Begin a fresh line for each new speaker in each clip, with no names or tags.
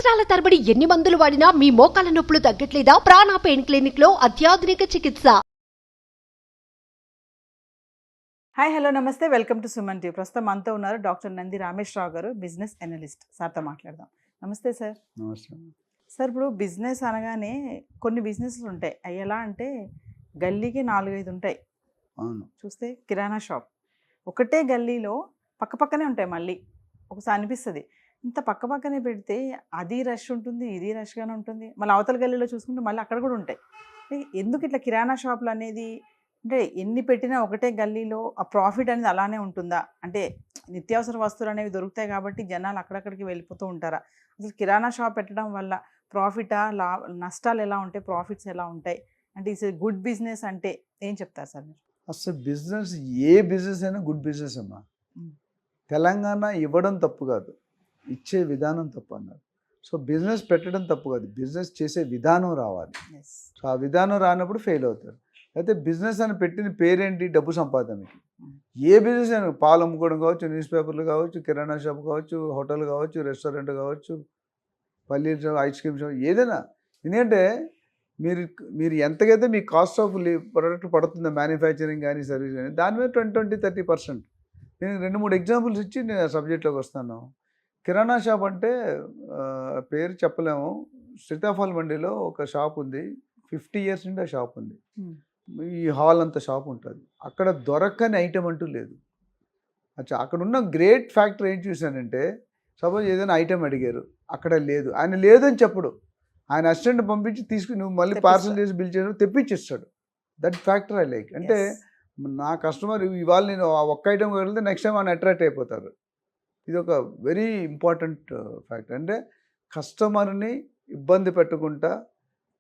సంవత్సరాల తరబడి ఎన్ని మందులు వాడినా మీ మోకాల నొప్పులు తగ్గట్లేదా? ప్రాణ పెయిన్ క్లినిక్ లో అత్యాధునిక చికిత్స.
హాయ్ హలో నమస్తే, వెల్కమ్ టు సుమన్ టీవీ. ప్రస్తుతం మనతో ఉన్నారు డాక్టర్ నంది రామేశ్వరరావు గారు, బిజినెస్ అనలిస్ట్. సార్తో మాట్లాడదాం. నమస్తే సార్.
నమస్తే.
సార్, ఇప్పుడు బిజినెస్ అనగానే కొన్ని బిజినెస్లు ఉంటాయి. అవి ఎలా అంటే గల్లీకి 4-5 ఉంటాయి.
అవును.
చూస్తే కిరాణా షాప్ ఒకటే గల్లీలో పక్కపక్కనే ఉంటాయి. మళ్ళీ ఒకసారి అనిపిస్తుంది, ఇంత పక్కపక్కనే పెడితే అది రష్ ఉంటుంది, ఇది రష్గానే ఉంటుంది. మళ్ళీ అవతల గల్లీలో చూసుకుంటే మళ్ళీ అక్కడ కూడా ఉంటాయి. ఎందుకు ఇట్లా కిరాణా షాపులు అనేది, అంటే ఎన్ని పెట్టినా ఒకటే గల్లీలో ఆ ప్రాఫిట్ అనేది అలానే ఉంటుందా? అంటే నిత్యావసర వస్తువులు అనేవి దొరుకుతాయి కాబట్టి జనాలు అక్కడక్కడికి వెళ్ళిపోతూ ఉంటారా? అసలు కిరాణా షాప్ పెట్టడం వల్ల ప్రాఫిటా, నష్టాలు ఎలా ఉంటాయి, ప్రాఫిట్స్ ఎలా ఉంటాయి? అంటే ఇట్స్ గుడ్ బిజినెస్ అంటే ఏం చెప్తారు సార్ మీరు?
అసలు బిజినెస్, ఏ బిజినెస్ అయినా గుడ్ బిజినెస్ అమ్మా. తెలంగాణ ఇవ్వడం తప్పు కాదు, ఇచ్చే విధానం తప్పు అన్నారు. సో బిజినెస్ పెట్టడం తప్పు కాదు, బిజినెస్ చేసే విధానం రావాలి. సో ఆ విధానం రానప్పుడు ఫెయిల్ అవుతారు. అయితే బిజినెస్ అని పెట్టిన పేరేంటి? డబ్బు సంపాదనకి. ఏ బిజినెస్ అయినా, పాలు అమ్ముకోవడం కావచ్చు, న్యూస్ పేపర్లు కావచ్చు, కిరాణా షాప్ కావచ్చు, హోటల్ కావచ్చు, రెస్టారెంట్ కావచ్చు, పల్లీర్ షాప్, ఐస్ క్రీమ్ షాప్, ఏదైనా. ఎందుకంటే మీరు ఎంతకైతే మీ కాస్ట్ ఆఫ్ ప్రొడక్ట్ పడుతుందో, మ్యానుఫ్యాక్చరింగ్ కానీ సర్వీస్ కానీ, దాని మీద 20-30%. నేను 2-3 ఎగ్జాంపుల్స్ ఇచ్చి నేను సబ్జెక్ట్లోకి వస్తాను. కిరాణా షాప్ అంటే పేరు చెప్పలేము. సీతాఫల్ మండిలో ఒక షాప్ ఉంది, 50 years నుండి ఆ షాప్ ఉంది. ఈ హాల్ అంత షాప్ ఉంటుంది. అక్కడ దొరకని ఐటెం అంటూ లేదు. అచ్చా, అక్కడ ఉన్న గ్రేట్ ఫ్యాక్టర్ ఏం చూశానంటే, సపోజ్ ఏదైనా ఐటెం అడిగారు, అక్కడ లేదు, ఆయన లేదని చెప్పడు, ఆయన అసిస్టెంట్ పంపించి తీసుకుని నువ్వు మళ్ళీ పార్సల్ చేసి బిల్ చేయడం తెప్పించిస్తాడు. That factor I like. అంటే నా కస్టమర్ ఇవాళ నేను ఆ ఒక్క ఐటెం వెళ్తే నెక్స్ట్ టైం ఆయన అట్రాక్ట్ అయిపోతారు. ఇది ఒక వెరీ ఇంపార్టెంట్ ఫ్యాక్టర్. అంటే కస్టమర్ని ఇబ్బంది పెట్టకుండా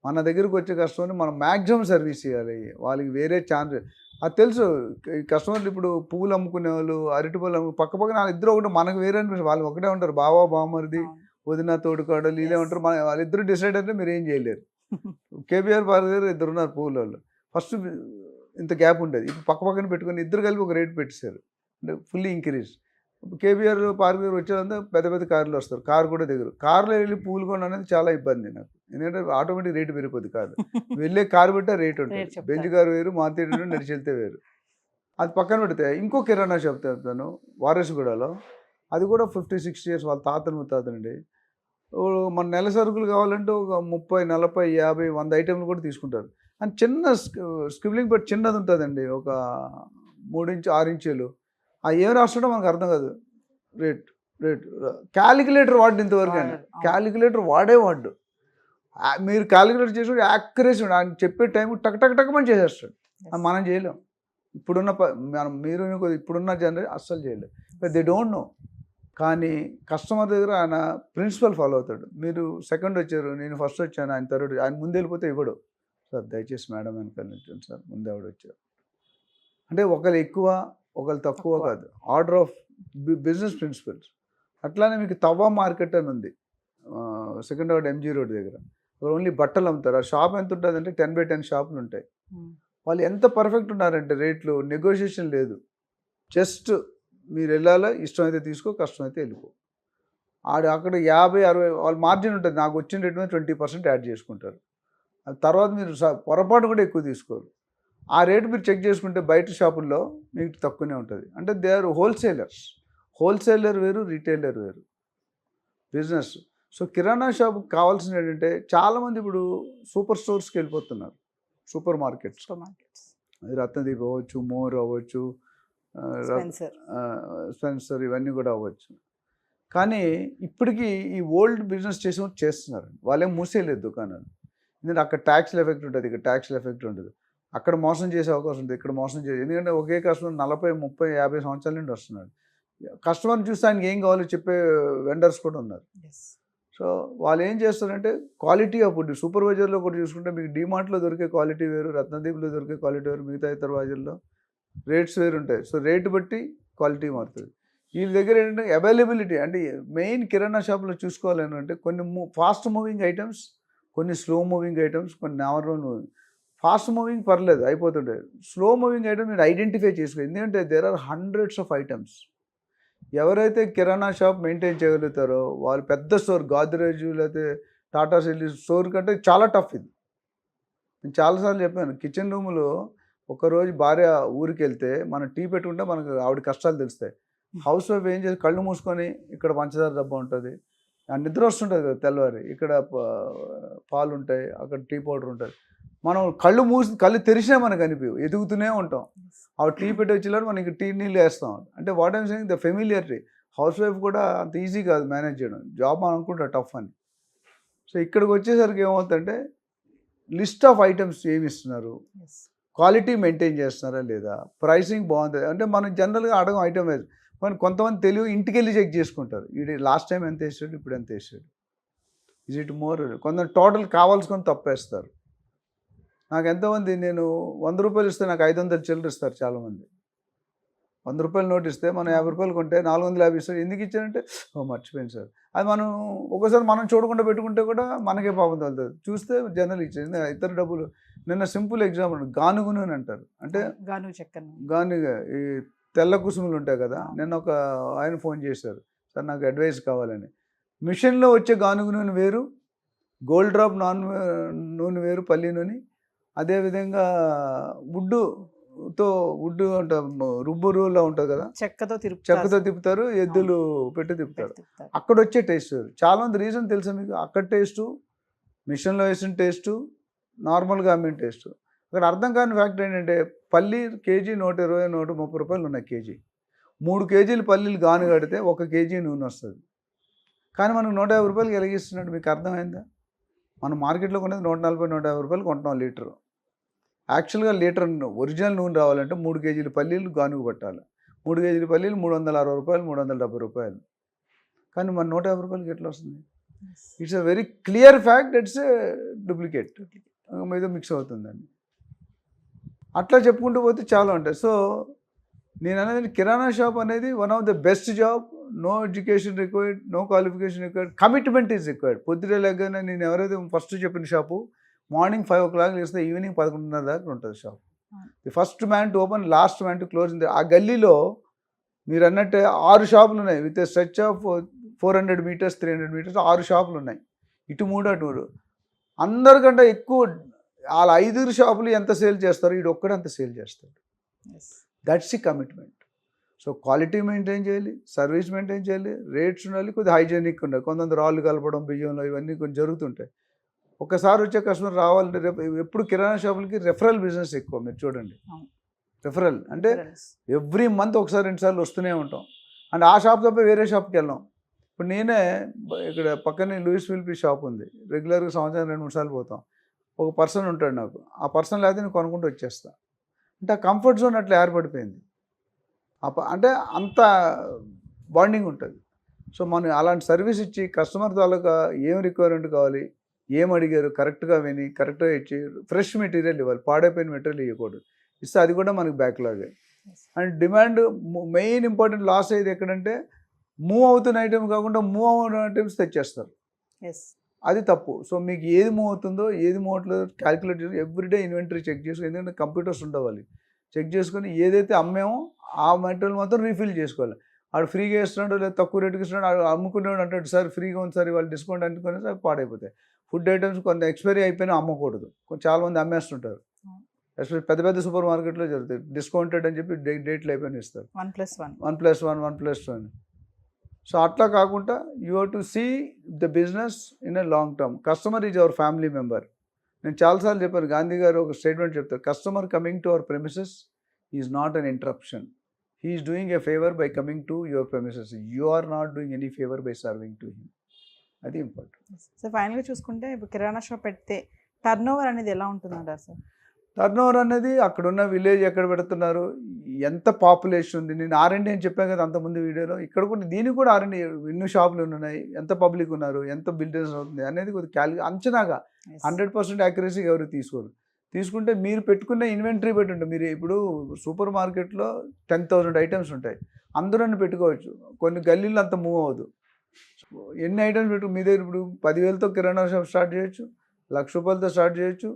మన దగ్గరకు వచ్చే కస్టమర్ని మనం మ్యాక్సిమం సర్వీస్ చేయాలి. వాళ్ళకి వేరే ఛాన్స్ అది తెలుసు. కస్టమర్లు ఇప్పుడు పువ్వులు అమ్ముకునే వాళ్ళు, అరటిపళ్ళు పక్కన ఇద్దరు ఒకటి, మనకు వేరే అనిపిస్తుంది. వాళ్ళు ఒకటే ఉంటారు, బావా బామ్మరిది, వదిన తోడుకోవడం, వీళ్ళే ఉంటారు. వాళ్ళిద్దరు డిసైడ్ అయితే మీరు ఏం చేయలేరు. కేబీఆర్ పార్క్ దగ్గర 2 ఉన్నారు పువ్వుల వాళ్ళు. ఫస్ట్ ఇంత గ్యాప్ ఉండేది, ఇప్పుడు పక్కన పెట్టుకుని ఇద్దరు కలిపి ఒక రేట్ పెట్టేశారు. అంటే ఫుల్లీ ఇంక్రీజ్. కేబీఆర్ పార్క్ దగ్గర వచ్చేదంతా పెద్ద పెద్ద కార్లు వస్తారు, కారు కూడా దిగరు. కారులో వెళ్ళి పూలు కొనడం అనేది చాలా ఇబ్బంది నాకు. ఎందుకంటే ఆటోమేటిక్ రేటు పెరిగిపోద్ది. కారు వెళ్ళే కారు పెట్టే రేట్ ఉంటుంది. బెంజ్ కారు వేరు, మారుతి నడిచి వెళ్తే వేరు. అది పక్కన పెడితే ఇంకో కిరాణా షాప్ చెప్తాను వారసుగూడలో. అది కూడా 50-60 years వాళ్ళ తాతను ముత్తాతనండి. మన నెల సరుకులు కావాలంటే ఒక 30, 40, 50, 100 ఐటెంలు కూడా తీసుకుంటారు. అని చిన్న స్క్రిబ్లింగ్ పెట్టి చిన్నది ఉంటుందండి, ఒక 3-6 ఇంచులు. ఆ ఏం రాస్తాడో మనకు అర్థం కాదు. రేట్ క్యాలిక్యులేటర్ వాడు ఇంతవరకు అండి. క్యాలిక్యులేటర్ వాడు. మీరు క్యాలిక్యులేటర్ చేసి యాక్యురేసీ ఆయన చెప్పే టైం టక్ మనం చేసేస్తాడు. అది మనం చేయలేం. ఇప్పుడున్న జనరేషన్ అస్సలు చేయలేం. They don't know. కానీ కస్టమర్ దగ్గర ఆయన ప్రిన్సిపల్ ఫాలో అవుతాడు. మీరు సెకండ్ వచ్చారు, నేను ఫస్ట్ వచ్చాను, ఆయన థర్డ్, ఆయన ముందు వెళ్ళిపోతే ఇవ్వడు. సార్ దయచేసి మేడం వెనకాల నిల్చోండి సార్, ముందు ఎవడు వచ్చారు అంటే ఒకరు ఎక్కువ ఒకరు తక్కువ కాదు. Order of business principles. అట్లానే మీకు తవ్వ మార్కెట్ అని ఉంది, సెకండ్ వార్డ్ MG రోడ్ దగ్గర. ఓన్లీ బట్టలు అమ్ముతారు. ఆ షాప్ ఎంత ఉంటుంది అంటే 10x10 షాపులు ఉంటాయి. వాళ్ళు ఎంత పర్ఫెక్ట్ ఉన్నారంటే రేట్లు నెగోషియేషన్ లేదు. జస్ట్ మీరు వెళ్ళాలా, ఇష్టమైతే తీసుకో, కష్టమైతే వెళ్ళిపో. అక్కడ 50-60 వాళ్ళ మార్జిన్ ఉంటుంది. నాకు వచ్చిన రేట్ మీద 20% యాడ్ చేసుకుంటారు. తర్వాత మీరు పొరపాటు కూడా ఎక్కువ తీసుకోరు. ఆ రేటు మీరు చెక్ చేసుకుంటే బయట షాపుల్లో మీకు తక్కువనే ఉంటుంది. అంటే దే ఆర్ హోల్సేలర్స్. హోల్సేలర్ వేరు, రీటైలర్ వేరు బిజినెస్. సో కిరాణా షాప్కి కావాల్సింది ఏంటంటే, చాలామంది ఇప్పుడు సూపర్ స్టోర్స్కి వెళ్ళిపోతున్నారు, సూపర్ మార్కెట్స్. రత్నదీప్ అవ్వచ్చు, మోర్ అవ్వచ్చు, స్పెన్సర్, ఇవన్నీ కూడా అవ్వచ్చు. కానీ ఇప్పటికీ ఈ ఓల్డ్ బిజినెస్ చేస్తున్నారు. వాళ్ళేం మూసేయలేదు దుకాణాలు. ఎందుకంటే అక్కడ ట్యాక్స్ల ఎఫెక్ట్ ఉంటుంది, ఇక్కడ ట్యాక్స్ల ఎఫెక్ట్ ఉంటుంది. అక్కడ మోసం చేసే అవకాశం ఉంటుంది, ఇక్కడ మోసం చేసే. ఎందుకంటే ఒకే కస్టమర్ 40, 30, 50 సంవత్సరాల నుండి వస్తున్నాడు. కస్టమర్ని చూస్తే ఆయనకి ఏం కావాలో చెప్పే వెండర్స్ కూడా ఉన్నారు. సో వాళ్ళు ఏం చేస్తారంటే క్వాలిటీ ఆఫ్ ఫుడ్. సూపర్వైజర్లో కూడా చూసుకుంటే మీకు డీమార్ట్లో దొరికే క్వాలిటీ వేరు, రత్నదీప్లో దొరికే క్వాలిటీ వేరు, మిగతా ఇతర వాజర్లో రేట్స్ వేరు ఉంటాయి. సో రేటు బట్టి క్వాలిటీ మారుతుంది. వీళ్ళ దగ్గర ఏంటంటే అవైలబిలిటీ. అంటే మెయిన్ కిరాణా షాప్లో చూసుకోవాలి ఏంటంటే, కొన్ని ఫాస్ట్ మూవింగ్ ఐటమ్స్, కొన్ని స్లో మూవింగ్ ఐటమ్స్, కొన్ని నార్మల్ మూవింగ్. ఫాస్ట్ మూవింగ్ పర్లేదు, అయిపోతుంటాయి. స్లో మూవింగ్ ఐటమ్ మీరు ఐడెంటిఫై చేసుకోవాలి. ఎందుకంటే there are hundreds of items. ఎవరైతే కిరాణా షాప్ మెయింటైన్ చేయగలుగుతారో వాళ్ళు పెద్ద స్టోర్ గాద్రేజ్ లేకపోతే టాటా స్టీల్ స్టోర్ కంటే చాలా టఫ్ ఇది. నేను చాలాసార్లు చెప్పాను, కిచెన్ రూమ్లో ఒకరోజు భార్య ఊరికి వెళ్తే మనం టీ పెట్టుకుంటే మనకు ఆవిడ కష్టాలు తెలుస్తాయి. హౌస్ వైఫ్ ఏం చేసి కళ్ళు మూసుకొని ఇక్కడ పంచదార డబ్బా ఉంటుంది, నిద్ర వస్తుంటుంది కదా తెల్లవారి, ఇక్కడ పాలు ఉంటాయి, అక్కడ టీ పౌడర్ ఉంటుంది. మనం కళ్ళు తెరిచినా మనకు అనిపించవు, ఎదుగుతూనే ఉంటాం. ఆ టీ పెట్టి వచ్చేలాడు మనం ఇంక టీ నీళ్ళు వేస్తాం. అంటే what I'm saying the familiarity. House wife కూడా అంత ఈజీ కాదు మేనేజ్ చేయడం, జాబ్ మనం అనుకుంటా టఫ్ అని. సో ఇక్కడికి వచ్చేసరికి ఏమవుతుందంటే లిస్ట్ ఆఫ్ ఐటమ్స్ ఏమి ఇస్తున్నారు, క్వాలిటీ మెయింటైన్ చేస్తున్నారా లేదా, ప్రైసింగ్ బాగుంది అంటే మనం జనరల్గా అడగం ఐటమ్ వైజ్. కానీ కొంతమంది తెలివి ఇంటికి వెళ్ళి చెక్ చేసుకుంటారు, ఇది లాస్ట్ టైం ఎంత వేసాడు ఇప్పుడు ఎంత వేసాడు, ఇజ్ ఇట్ మోర్. కొంత టోటల్ కావాల్సుకొని తప్పేస్తారు. నాకు ఎంతోమంది నేను 100 రూపాయలు ఇస్తే నాకు 500 చిల్లర ఇస్తారు చాలామంది. 100 రూపాయలు నోట్ ఇస్తే మనం 50 రూపాయలు కొంటే 450 ఇస్తారు. ఎందుకు ఇచ్చారంటే మర్చిపోయింది సార్. అది మనం ఒకసారి మనం చూడకుండా పెట్టుకుంటే కూడా మనకే పాపం తగులుతుంది. చూస్తే జనరల్ ఇచ్చేది ఇతర డబ్బులు. నిన్న సింపుల్ ఎగ్జాంపుల్ గానుగును అని అంటారు, అంటే గానుగ ఈ తెల్ల కుసుములు ఉంటాయి కదా. నిన్న ఒక ఆయన ఫోన్ చేశారు, సార్ నాకు అడ్వైస్ కావాలని. మిషన్లో వచ్చే గానుగు నూనె వేరు, గోల్డ్ డ్రాప్ నూనె వేరు, పల్లి నూనె. అదేవిధంగా వుడ్ అంటే రుబ్బురులా ఉంటుంది కదా, చెక్కతో తిప్పుతారు, ఎద్దులు పెట్టి తిప్పుతారు. అక్కడ వచ్చే టేస్ట్ చాలా మంది రీజన్ తెలుసా మీకు? అక్కడ టేస్టు, మిషన్లో వేసిన టేస్టు, నార్మల్గా అమ్మిన టేస్టు. అక్కడ అర్థం కాని ఫ్యాక్టర్ ఏంటంటే పల్లి కేజీ 120, 130 రూపాయలు ఉన్నాయి కేజీ. 3 కేజీలు పల్లీలు గాను కడితే 1 కేజీ నూనె వస్తుంది. కానీ మనకు 150 రూపాయలకి ఎలాగిస్తున్నాడు, మీకు అర్థమైందా? మనం మార్కెట్లో కొనేది 140, 150 రూపాయలు కొంటున్నాం లీటరు. యాక్చువల్గా లీటర్ ఒరిజినల్ నూనె రావాలంటే 3 కేజీల పల్లీలు గానుగు పట్టాలి. 3 కేజీల పల్లీలు 360 రూపాయలు, 370 రూపాయలు. కానీ మన 150 రూపాయలకి ఎట్లా వస్తుంది? It's a very clear fact, it's a duplicate, ఏదో మిక్స్ అవుతుందండి. అట్లా చెప్పుకుంటూ పోతే చాలా ఉంటాయి. సో నేను అనేది కిరాణా షాప్ అనేది one of the best job. No education required, no qualification required, commitment is required. పొద్దుటే లేకనే నేను ఎవరైతే ఫస్ట్ చెప్పిన షాపు మార్నింగ్ 5 o'clock వేస్తే ఈవినింగ్ 11:30 దాకా ఉంటుంది shop. The first man to open, last man to close. ఆ గల్లీలో మీరు అన్నట్టే 6 షాపులు ఉన్నాయి. With stretch of 400 meters, 300 meters 6 షాపులు ఉన్నాయి. ఇటు 3 అటు 3. అందరికంటే ఎక్కువ వాళ్ళ 5 షాపులు ఎంత సేల్ చేస్తారో వీడు ఒక్కడే అంత సేల్ చేస్తాడు. That's the commitment. So quality maintain చేయాలి, సర్వీస్ మెయింటైన్ చేయాలి, రేట్స్ ఉండాలి, కొద్దిగా హైజీనిక్ ఉండాలి. కొంతమంది రాళ్ళు కలపడం బియ్యంలో ఇవన్నీ కొంచెం జరుగుతుంటాయి. ఒకసారి వచ్చే కస్టమర్ రావాలంటే ఎప్పుడు కిరాణా షాపులకి రెఫరల్ బిజినెస్ ఎక్కువ. మీరు చూడండి, రెఫరల్ అంటే ఎవ్రీ మంత్ ఒకసారి 2 సార్లు వస్తూనే ఉంటాం. అండ్ ఆ షాప్ తప్ప వేరే షాప్కి వెళ్ళాం. ఇప్పుడు నేనే ఇక్కడ పక్కనే లూయిస్ ఫిలిపి షాప్ ఉంది, రెగ్యులర్గా సంవత్సరం 2-3 సార్లు పోతాం. ఒక పర్సన్ ఉంటాడు నాకు, ఆ పర్సన్ లేకపోతే నేను కొనుక్కుంటూ వచ్చేస్తా. అంటే ఆ కంఫర్ట్ జోన్ అట్లా ఏర్పడిపోయింది. అంటే అంత బాండింగ్ ఉంటుంది. సో మనం అలాంటి సర్వీస్ ఇచ్చి కస్టమర్ తాలూకా ఏం రిక్వైర్మెంట్ కావాలి, ఏం అడిగారు కరెక్ట్గా విని కరెక్ట్గా ఇచ్చి ఫ్రెష్ మెటీరియల్ ఇవ్వాలి, పాడైపోయిన మెటీరియల్ ఇవ్వకూడదు. ఇస్తే అది కూడా మనకి బ్యాక్లాగే. And demand main important loss అయ్యేది ఎక్కడంటే మూవ్ అవుతున్న ఐటమ్ కాకుండా మూవ్ అవుతున్న ఐటమ్స్ తెచ్చేస్తారు. అది తప్పు. సో మీకు ఏది మూవ్ అవుతుందో ఏది మూవ్ అవట్లేదో క్యాలిక్యులేట్ చేసి ఎవ్రీడే ఇన్వెంటరీ చెక్ చేసుకోవాలి. ఎందుకంటే కంప్యూటర్స్ ఉండవాలి, చెక్ చేసుకొని ఏదైతే అమ్మామో ఆ మెటీరియల్ మాత్రం రీఫిల్ చేసుకోవాలి. ఆడు ఫ్రీగా ఇస్తున్నాడు లేదా తక్కువ రేటుకి ఇస్తున్నాడు, ఆడు అమ్ముకునేవాడు అంటాడు సార్ ఫ్రీగా ఉంది సార్ వాళ్ళు డిస్కౌంట్ అనుకునే సార్ పాడైపోతాయి. ఫుడ్ ఐటమ్స్ కొంత ఎక్స్పైరీ అయిపోయినా అమ్మకూడదు. చాలామంది అమ్మేస్తుంటారు, ఎస్పెషల్లీ పెద్ద పెద్ద సూపర్ మార్కెట్లో జరుగుతాయి. డిస్కౌంటెడ్ అని చెప్పి డేట్లు అయిపోయినా ఇస్తారు, 1+1. సో అట్లా కాకుండా you have to see the business in a long term. Customer is our family member. నేను చాలాసార్లు చెప్పాను, గాంధీ గారు ఒక స్టేట్మెంట్ చెప్తారు, customer coming to our premises is not an interruption, he is doing a favour by coming to your premises. You are not doing any favour by serving to him. అది important.
So ఫైనల్గా చూసుకుంటే ఇప్పుడు కిరాణా shop పెడితే turnover అనేది ఎలా ఉంటుందంటారు sir?
Turnover అనేది అక్కడున్న విలేజ్ ఎక్కడ పెడుతున్నారు, ఎంత పాపులేషన్ ఉంది. నేను R&D అని చెప్పాను కదా అంతకుముందు వీడియోలో. ఇక్కడ కూడా దీనికి కూడా R&D, ఎన్ని షాపులు ఉన్నాయి, ఎంత పబ్లిక్ ఉన్నారు, ఎంత బిల్డర్స్ అవుతుంది అనేది కొద్దిగా అంచనాగా 100% యాక్యురసీ ఎవరు తీసుకోరు. తీసుకుంటే మీరు పెట్టుకున్న ఇన్వెంటరీ పెట్టి ఉంటుంది. మీరు ఇప్పుడు సూపర్ మార్కెట్లో 10,000 ఐటమ్స్ ఉంటాయి, అందరూ పెట్టుకోవచ్చు. కొన్ని గల్లీల్లో అంత మూవ్ అవ్వదు. ఎన్ని ఐటమ్స్ పెట్టు మీ దగ్గర ఇప్పుడు 10,000తో కిరాణా షాప్ స్టార్ట్ చేయొచ్చు, 1,00,000 రూపాయలతో స్టార్ట్ చేయొచ్చు,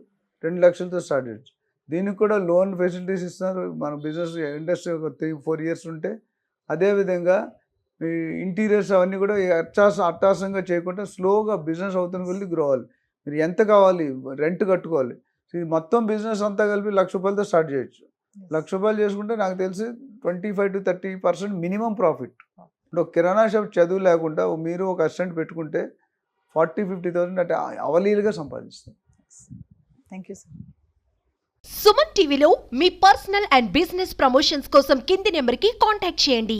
2 లక్షలతో స్టార్ట్ చేయొచ్చు. దీనికి కూడా లోన్ ఫెసిలిటీస్ ఇస్తున్నారు. మన బిజినెస్ ఇండస్ట్రీ ఒక 3-4 years ఉంటే. అదేవిధంగా ఇంటీరియర్స్ అవన్నీ కూడా అట్టాసంగా చేయకుండా స్లోగా బిజినెస్ అవుతున్న కొద్ది గ్రో అవ్వాలి. మీరు ఎంత కావాలి, రెంట్ కట్టుకోవాలి. సో ఇది మొత్తం బిజినెస్ అంతా కలిపి ₹1,00,000తో స్టార్ట్ చేయొచ్చు. ₹1,00,000 చేసుకుంటే నాకు తెలిసి 25 to 30% మినిమం ప్రాఫిట్. ఇప్పుడు ఒక కిరాణా షాప్ చదువు లేకుండా మీరు ఒక అసిస్టెంట్ పెట్టుకుంటే 40,000-50,000 అంటే అవలీలుగా సంపాదిస్తారు.
Thank you sir.
సుమన్ టీవీలో మీ పర్సనల్ అండ్ బిజినెస్ ప్రమోషన్స్ కోసం కింది నెంబర్కి కాంటాక్ట్ చేయండి.